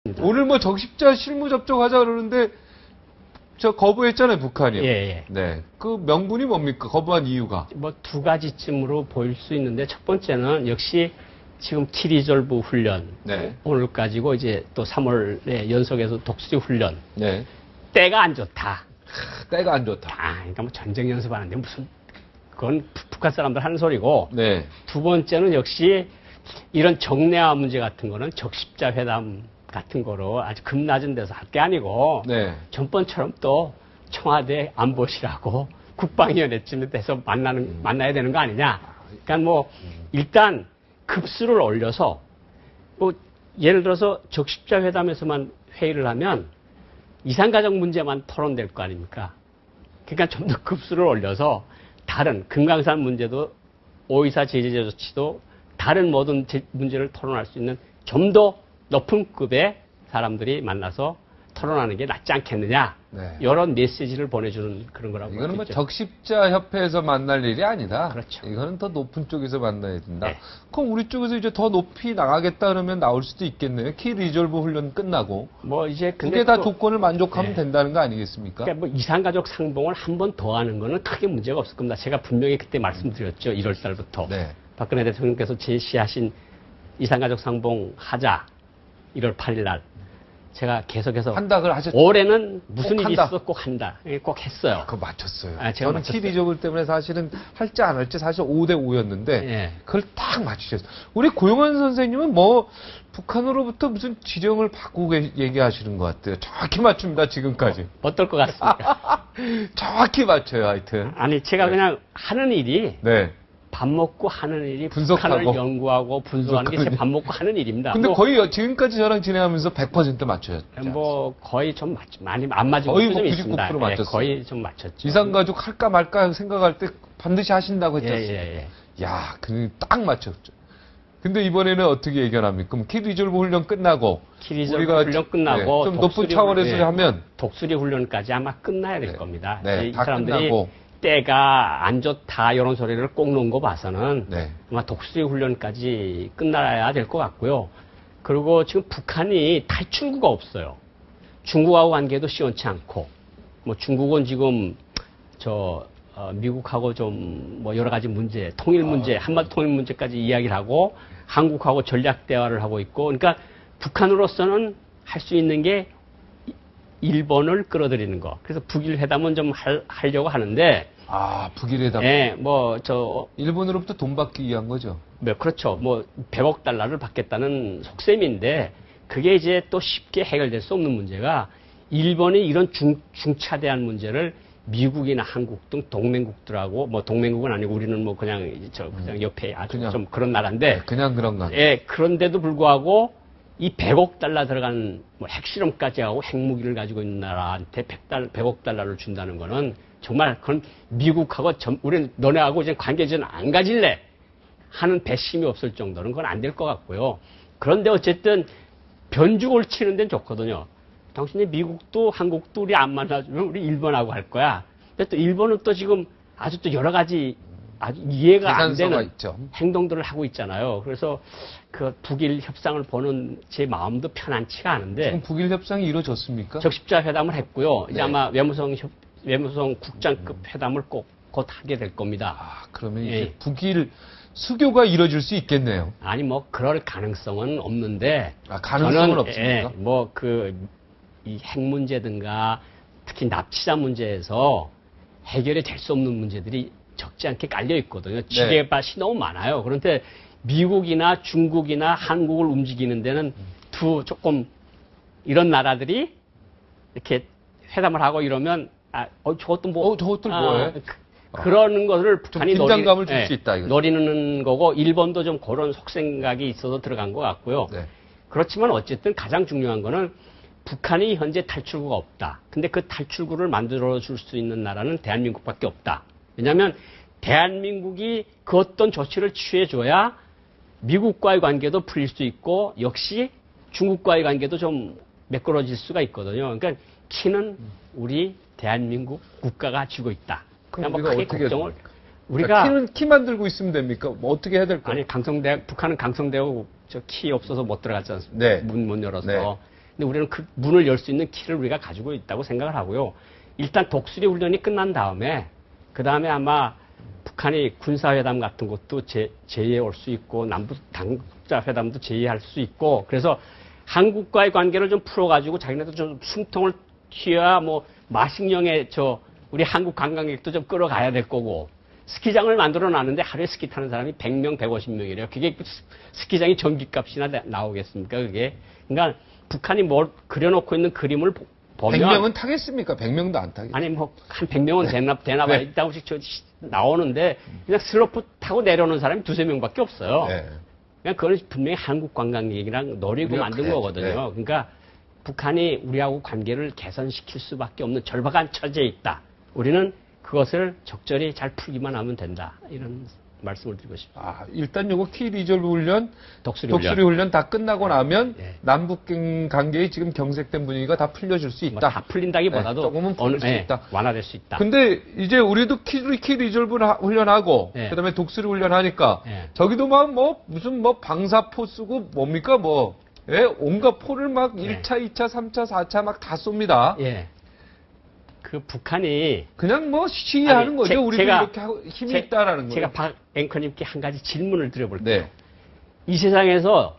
오늘 뭐 적십자 실무 접촉하자 그러는데 저 거부했잖아요, 북한이. 예, 예. 네. 그 명분이 뭡니까? 거부한 이유가. 뭐 두 가지쯤으로 보일 수 있는데 첫 번째는 역시 지금 키리졸브 훈련 네. 오늘 가지고 이제 또 3월에 연속해서 독수리 훈련 네. 때가 안 좋다. 때가 안 좋다. 그러니까 뭐 전쟁 연습하는데 무슨 그건 북한 사람들 하는 소리고. 네. 두 번째는 역시 이런 정례화 문제 같은 거는 적십자 회담 같은 거로 아주 급 낮은 데서 할 게 아니고 네. 전번처럼 또 청와대 안보실하고 국방위원회쯤에 돼서 만나야 되는 거 아니냐. 그러니까 뭐 일단 급수를 올려서 뭐 예를 들어서 적십자 회담에서만 회의를 하면 이산가족 문제만 토론될 거 아닙니까? 그러니까 좀 더 급수를 올려서 다른 금강산 문제도 오이사 제재 조치도 다른 모든 문제를 토론할 수 있는 좀 더 높은 급의 사람들이 만나서 토론하는 게 낫지 않겠느냐. 네. 이런 메시지를 보내주는 그런 거라고. 이거는 뭐 있죠. 적십자 협회에서 만날 일이 아니다. 그렇죠. 이거는 더 높은 쪽에서 만나야 된다. 네. 그럼 우리 쪽에서 이제 더 높이 나가겠다 그러면 나올 수도 있겠네요. 키 리졸브 훈련 끝나고. 뭐 이제 두 개 다 또 조건을 만족하면 네. 된다는 거 아니겠습니까? 그러니까 뭐 이산가족 상봉을 한 번 더 하는 거는 크게 문제가 없을 겁니다. 제가 분명히 그때 말씀드렸죠. 1월 달부터. 네. 박근혜 대통령께서 제시하신 이산가족 상봉 하자. 1월 8일 날. 제가 계속해서 한다 그걸 하셨죠. 올해는 무슨 꼭 일이 한다. 있어도 꼭 한다. 꼭 했어요. 그거 맞췄어요. 아, 제가 저는 키 맞췄어요. 리졸브 때문에 사실은 할지 안 할지 사실 5대 5였는데 예. 그걸 딱 맞추셨어요. 우리 고용환 선생님은 뭐 북한으로부터 무슨 지령을 받고 얘기하시는 것 같아요. 정확히 맞춥니다, 지금까지. 어떨 것 같습니까? 정확히 맞춰요, 하여튼. 아니, 제가 네. 그냥 하는 일이 네. 밥 먹고 하는 일이 분석하고. 북한을 연구하고 분석하는 게 제 밥 먹고 하는 일입니다. 근데 뭐, 거의 지금까지 저랑 진행하면서 100% 맞춰졌죠. 뭐 거의 좀 많이 안 맞은 거의 것도 좀 뭐 있습니다. 99% 맞췄어요. 거의 좀 맞췄죠. 이산가족 할까 말까 생각할 때 반드시 하신다고 예, 했잖아요. 예, 예. 야, 딱 맞췄죠. 근데 이번에는 어떻게 예견합니까? 그럼 키리졸브 훈련 끝나고 키리졸브 우리가 훈련 끝나고 좀 높은 독수리 차원에서 훈련, 하면 독수리 훈련까지 아마 끝나야 될 네. 겁니다. 네, 이 다 사람들이 끝나고. 때가 안 좋다 이런 소리를 꼭 놓은 거 봐서는 네. 아마 독수리 훈련까지 끝나야 될 것 같고요. 그리고 지금 북한이 탈출구가 없어요. 중국하고 관계도 시원치 않고, 뭐 중국은 지금 미국하고 좀 뭐 여러 가지 문제, 통일 문제, 한반도 통일 문제까지 이야기를 하고 한국하고 전략 대화를 하고 있고, 그러니까 북한으로서는 할 수 있는 게 일본을 끌어들이는 거. 그래서 북일 회담은 좀 하려고 하는데, 북일회담. 예, 일본으로부터 돈 받기 위한 거죠. 그렇죠. 100억 달러를 받겠다는 속셈인데, 그게 이제 또 쉽게 해결될 수 없는 문제가, 일본이 이런 중차대한 문제를 미국이나 한국 등 동맹국들하고, 동맹국은 아니고 우리는 그냥 옆에 아주 그냥, 좀 그런 나라인데, 네, 그냥 그런 거. 예, 그런데도 불구하고, 이 100억 달러 들어간 핵실험까지 하고 핵무기를 가지고 있는 나라한테 100억 달러를 준다는 거는 정말 그건 미국하고 우리는 너네하고 이제 관계 좀 안 가질래 하는 배심이 없을 정도는 그건 안 될 것 같고요. 그런데 어쨌든 변죽을 치는 데는 좋거든요. 당신이 미국도 한국도 우리 안 만나주면 우리 일본하고 할 거야. 근데 또 일본은 또 지금 아주 또 여러 가지 아주 이해가 안 되는 있죠. 행동들을 하고 있잖아요. 그래서 그 북일 협상을 보는 제 마음도 편안치가 않은데. 지금 북일 협상이 이루어졌습니까? 적십자 회담을 했고요. 이제 네. 아마 외무성 국장급 회담을 곧 하게 될 겁니다. 그러면 예. 이제 북일 수교가 이루어질 수 있겠네요. 아니 그럴 가능성은 없는데. 가능성은 저는, 없습니까? 이 핵 문제든가 특히 납치자 문제에서 해결이 될 수 없는 문제들이 적지 않게 깔려 있거든요. 지뢰밭이 너무 많아요. 그런데 미국이나 중국이나 한국을 움직이는 데는 조금 이런 나라들이 이렇게 회담을 하고 이러면 저것도 저것들 뭐해? 그러는 것을 북한이 긴장감을 줄 수 있다. 노리는 거고 일본도 좀 그런 속생각이 있어서 들어간 것 같고요. 네. 그렇지만 어쨌든 가장 중요한 거는 북한이 현재 탈출구가 없다. 근데 그 탈출구를 만들어줄 수 있는 나라는 대한민국밖에 없다. 왜냐하면 대한민국이 그 어떤 조치를 취해줘야 미국과의 관계도 풀릴 수 있고 역시 중국과의 관계도 좀 매끄러질 수가 있거든요. 그러니까 키는 우리 대한민국 국가가 쥐고 있다. 그냥 우리가 크게 어떻게 걱정을 우리가 키만 들고 있으면 됩니까? 어떻게 해야 될까요? 아니 북한은 강성대하고 키 없어서 못 들어갔지 않습니까? 네. 문 열어서. 네. 근데 우리는 그 문을 열 수 있는 키를 우리가 가지고 있다고 생각을 하고요. 일단 독수리 훈련이 끝난 다음에 그 다음에 아마 북한이 군사회담 같은 것도 제의해 올 수 있고 남북 당국자 회담도 제의할 수 있고 그래서 한국과의 관계를 좀 풀어가지고 자기네도 좀 숨통을 튀어야 뭐 마식령에 우리 한국 관광객도 좀 끌어가야 될 거고 스키장을 만들어 놨는데 하루에 스키 타는 사람이 100명, 150명이래요. 그게 스키장이 전기값이나 나오겠습니까? 그게. 그러니까 북한이 뭘 그려놓고 있는 그림을 보면 100명은 타겠습니까? 100명도 안 타겠죠. 아니 뭐 한 100명은 되나 봐요. 네. 이따구씩 나오는데 그냥 슬로프 타고 내려오는 사람이 두세 명밖에 없어요. 네. 그냥 그건 분명히 한국 관광객이랑 노리고 만든 가야죠. 거거든요. 네. 그러니까 북한이 우리하고 관계를 개선시킬 수밖에 없는 절박한 처지에 있다. 우리는 그것을 적절히 잘 풀기만 하면 된다. 이런 말씀을 드리고 싶습니다. 일단 요거 키 리졸브 훈련, 독수리 독수리 훈련 다 끝나고 나면 네. 남북 관계의 지금 경색된 분위기가 다 풀려질 수 있다. 다 풀린다기보다도 네, 조금은 풀릴 수 있다. 완화될 수 있다. 근데 이제 우리도 키 리졸브 훈련하고 네. 그다음에 독수리 훈련하니까 네. 저기도 막 무슨 방사포 쓰고 뭡니까 온갖 포를 막 네. 1차, 2차, 3차, 4차 막 다 쏩니다. 예. 그 북한이 그냥 시위하는 아니, 거죠. 우리도 제가- 이렇게 힘이 있다라는 거예요. 제가 박 앵커님께 한 가지 질문을 드려볼게요. 네. 이 세상에서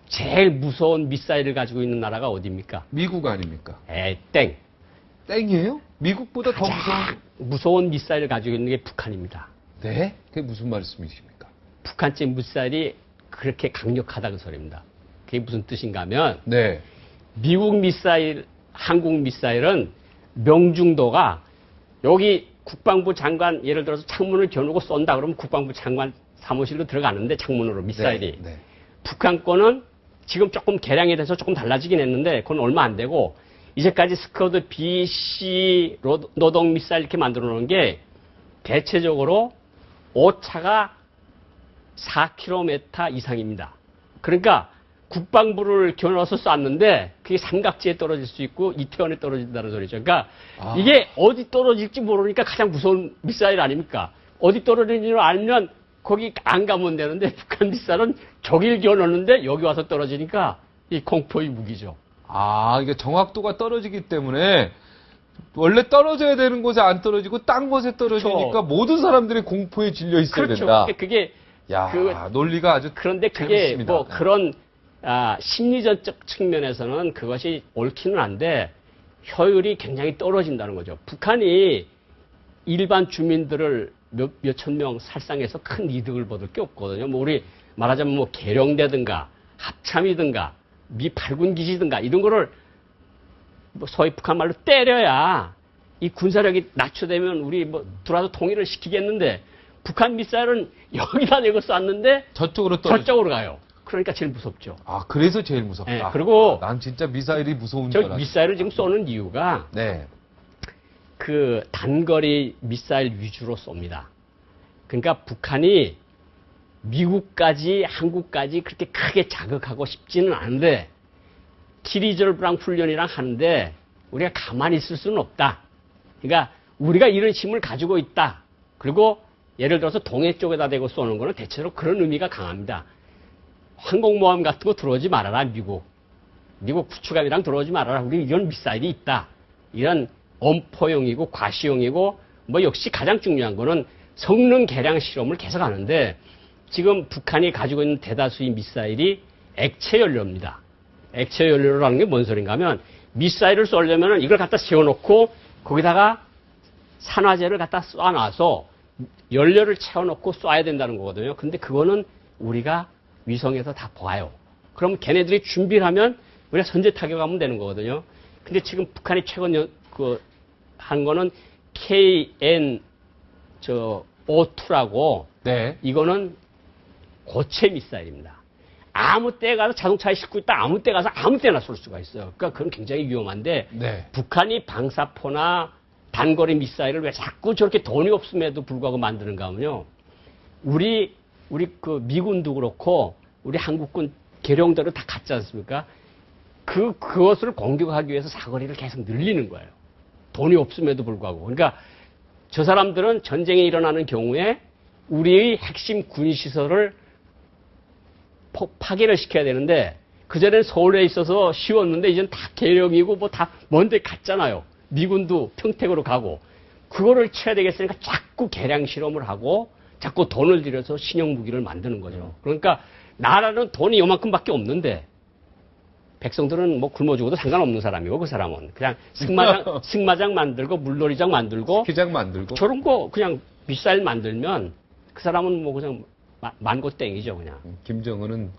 제일 무서운 미사일을 가지고 있는 나라가 어디입니까? 미국 아닙니까? 땡. 땡이에요? 미국보다 더 무서운. 무서운 미사일을 가지고 있는 게 북한입니다. 네? 그게 무슨 말씀이십니까? 북한제 미사일이 그렇게 강력하다는 소리입니다. 그게 무슨 뜻인가 하면 네. 미국 미사일, 한국 미사일은 명중도가 여기 국방부 장관 예를 들어서 창문을 겨누고 쏜다 그러면 국방부 장관 사무실로 들어가는데 창문으로 미사일이. 네. 네. 북한 거는 지금 조금 개량이 돼서 조금 달라지긴 했는데 그건 얼마 안 되고 이제까지 스커드 BC 노동 미사일 이렇게 만들어 놓은 게 대체적으로 오차가 4km 이상입니다. 그러니까 국방부를 겨눠서 쐈는데 그게 삼각지에 떨어질 수 있고 이태원에 떨어진다는 소리죠. 그러니까 이게 어디 떨어질지 모르니까 가장 무서운 미사일 아닙니까? 어디 떨어지는지 알면 거기 안 가면 되는데 북한 미사일은 저길 겨누는데 여기 와서 떨어지니까 이 공포의 무기죠. 이게 정확도가 떨어지기 때문에 원래 떨어져야 되는 곳에 안 떨어지고 딴 곳에 떨어지니까 그렇죠. 모든 사람들이 공포에 질려 있어야 그렇죠. 된다. 그게 야, 그- 논리가 아주 그런데 그게 재밌습니다. 뭐 그런 심리전적 측면에서는 그것이 옳기는 한데 효율이 굉장히 떨어진다는 거죠. 북한이 일반 주민들을 몇천 명 살상해서 큰 이득을 받을 게 없거든요. 뭐 우리 말하자면 뭐 계룡대든가 합참이든가 미 8군 기지든가 이런 거를 뭐 소위 북한 말로 때려야 이 군사력이 낮춰되면 우리 뭐 들어와서 통일을 시키겠는데 북한 미사일은 여기다 내고 쐈는데 저쪽으로 떨어져. 저쪽으로 가요. 그러니까 제일 무섭죠. 그래서 제일 무섭다. 네, 그리고 난 진짜 미사일이 무서운 저 줄 알았어. 미사일을 지금 쏘는 이유가 네. 그 단거리 미사일 위주로 쏩니다. 그러니까 북한이 미국까지 한국까지 그렇게 크게 자극하고 싶지는 않은데 키리졸브랑 훈련이랑 하는데 우리가 가만히 있을 수는 없다. 그러니까 우리가 이런 힘을 가지고 있다. 그리고 예를 들어서 동해 쪽에다 대고 쏘는 거는 대체로 그런 의미가 강합니다. 항공모함 같은 거 들어오지 말아라, 미국. 미국 구축함이랑 들어오지 말아라. 우리 이런 미사일이 있다. 이런 엄포용이고 과시용이고 뭐 역시 가장 중요한 거는 성능 개량 실험을 계속 하는데 지금 북한이 가지고 있는 대다수의 미사일이 액체 연료입니다. 액체 연료라는 게 뭔 소린가 하면 미사일을 쏘려면 이걸 갖다 세워놓고 거기다가 산화제를 갖다 쏴놔서 연료를 채워놓고 쏴야 된다는 거거든요. 근데 그거는 우리가 위성에서 다 봐요. 그럼 걔네들이 준비를 하면 우리가 선제 타격하면 되는 거거든요. 근데 지금 북한이 최근 한 거는 KN-O2라고 네. 이거는 고체 미사일입니다. 아무 때 가서 자동차에 싣고 있다 아무 때 가서 아무 때나 쏠 수가 있어요. 그러니까 그건 굉장히 위험한데 네. 북한이 방사포나 단거리 미사일을 왜 자꾸 저렇게 돈이 없음에도 불구하고 만드는가 하면요. 우리 그 미군도 그렇고 우리 한국군 계룡대로 다 갔지 않습니까? 그것을 공격하기 위해서 사거리를 계속 늘리는 거예요. 돈이 없음에도 불구하고. 그러니까 저 사람들은 전쟁이 일어나는 경우에 우리의 핵심 군시설을 파괴를 시켜야 되는데 그전엔 서울에 있어서 쉬웠는데 이젠 다 계령이고 뭐 다 먼데 갔잖아요. 미군도 평택으로 가고. 그거를 쳐야 되겠으니까 자꾸 개량 실험을 하고 자꾸 돈을 들여서 신형 무기를 만드는 거죠. 그러니까 나라는 돈이 요만큼밖에 없는데 백성들은 뭐 굶어 죽어도 상관없는 사람이고 그 사람은 그냥 승마장 만들고 물놀이장 만들고 스키장 만들고. 저런 거 그냥 미사일 만들면 그 사람은 뭐 그냥 만고 땡이죠 그냥. 김정은은